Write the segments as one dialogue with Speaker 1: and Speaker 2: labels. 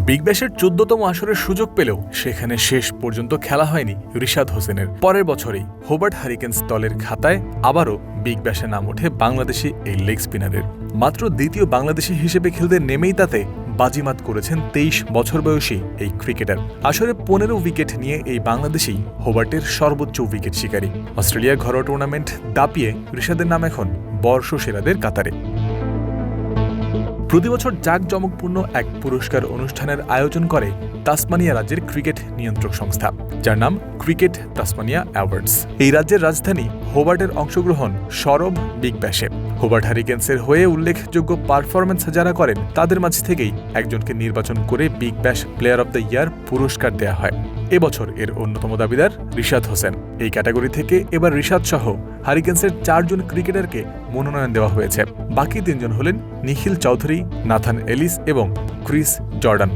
Speaker 1: Big ব্যাশের ১৪তম আসরের সুযোগ পেলেও সেখানে শেষ পর্যন্ত খেলা হয়নি রিশাদ হোসেনের। পরের বছরেই হোবার্ট হারিকেন্স দলের খাতায় আবারও বিগ ব্যাশে নাম ওঠে বাংলাদেশি এই লেগ স্পিনারের। মাত্র দ্বিতীয় বাংলাদেশি হিসেবে খেলতে নেমেই তাতে বাজিমাত করেছেন ২৩ বছর বয়সী এই ক্রিকেটার। আসরে ১৫ উইকেট নিয়ে এই বাংলাদেশী হোবার্টের সর্বোচ্চ উইকেট শিকারী। অস্ট্রেলিয়ার ঘরোয়া টুর্নামেন্ট দাপিয়ে রিশাদের নাম এখন বর্ষসেরাদের কাতারে। প্রতিবছর জাঁকজমকপূর্ণ এক পুরস্কার অনুষ্ঠানের আয়োজন করে তাসমানিয়া রাজ্যের ক্রিকেট নিয়ন্ত্রক সংস্থা, যার নাম ক্রিকেট তাসমানিয়া অ্যাওয়ার্ডস। এই রাজ্যের রাজধানী হোবার্টের অংশগ্রহণ সরব বিগ ব্যাশে। হোবার্ট হারিকেন্সের হয়ে উল্লেখযোগ্য পারফরম্যান্স যারা করেন তাদের মাঝ থেকেই একজনকে নির্বাচন করে Big Bash player of the ইয়ার পুরস্কার দেয়া হয়। এবছর এর অন্যতম দাবিদার রিশাদ হোসেন। এই ক্যাটাগরি থেকে এবার রিশাদ সহ হারিকেন্সের ৪ জন ক্রিকেটারকে মনোনয়ন দেওয়া হয়েছে। বাকি ৩ জন হলেন নিখিল চৌধুরী, নাথান এলিস এবং ক্রিস জর্ডান।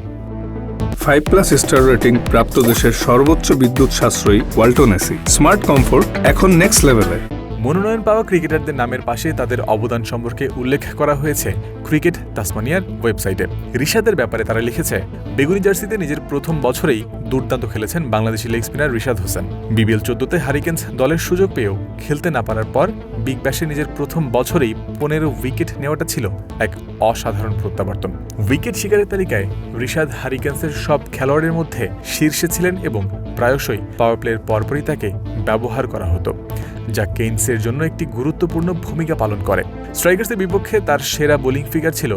Speaker 2: 5+ স্টার রেটিং প্রাপ্ত দেশের সর্বোচ্চ বিদ্যুৎ সাশ্রয়ী ওয়ালটন এসি। স্মার্ট কমফোর্ট এখন নেক্সট লেভেলে।
Speaker 1: মনোনয়ন পাওয়া ক্রিকেটারদের নামের পাশে তাদের অবদান সম্পর্কে উল্লেখ করা হয়েছে ক্রিকেট তাসমানিয়ার ওয়েবসাইটে। রিশাদের ব্যাপারে তারা লিখেছে, বেগুনি জার্সিতে নিজের প্রথম বছরেই দুর্দান্ত খেলেছেন Bangladeshi leg spinner Rishad Hossain. BBL ১৪তে হারিকেন্স দলের সুযোগ পেয়েও খেলতে না পারার পর বিগ ব্যাশে নিজের প্রথম বছরেই ১৫ উইকেট নেওয়াটা ছিল এক অসাধারণ প্রত্যাবর্তন। উইকেট শিকারের তালিকায় রিশাদ হারিকেন্সের সব খেলোয়াড়ের মধ্যে শীর্ষে ছিলেন এবং প্রায়শই পাওয়ার প্লের পরপরই তাকে ব্যবহার করা হতো, যা কেইনসের জন্য একটি গুরুত্বপূর্ণ ভূমিকা পালন করে। স্ট্রাইকার্সের বিপক্ষে তার সেরা বোলিং ফিগার ছিল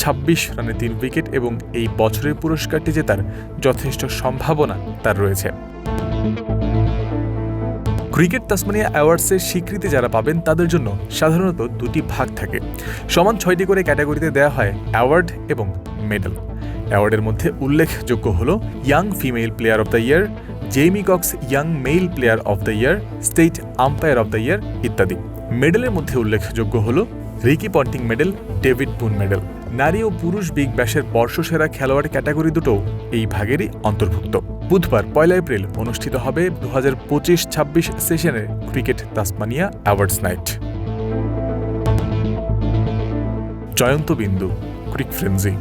Speaker 1: ২৬ রানে ৩ উইকেট এবং এই বছরের পুরস্কারটি জেতার যথেষ্ট সম্ভাবনা তার রয়েছে। ক্রিকেট তাসমানিয়া অ্যাওয়ার্ডসের স্বীকৃতি যারা পাবেন তাদের জন্য সাধারণত দুটি ভাগ থাকে। সমান ৬টি করে ক্যাটাগরিতে দেওয়া হয় অ্যাওয়ার্ড এবং মেডেল। অ্যাওয়ার্ডের মধ্যে উল্লেখযোগ্য হল young female player of the year, Jamie Cox young male player of the year, state umpire of the year ইত্যাদি। মেডেলের মধ্যে উল্লেখযোগ্য হল Ricky Ponting medal, David Boon medal. নারী ও পুরুষ বিগ ব্যাশের বর্ষসেরা খেলোয়াড় ক্যাটাগরি দুটো এই ভাগেরই অন্তর্ভুক্ত। বুধবার ১ এপ্রিল অনুষ্ঠিত হবে ২০২৫-২৬ সেশনের cricket Tasmania awards night. Jayanta বিন্দু, ক্রিক ফ্রেন্সি।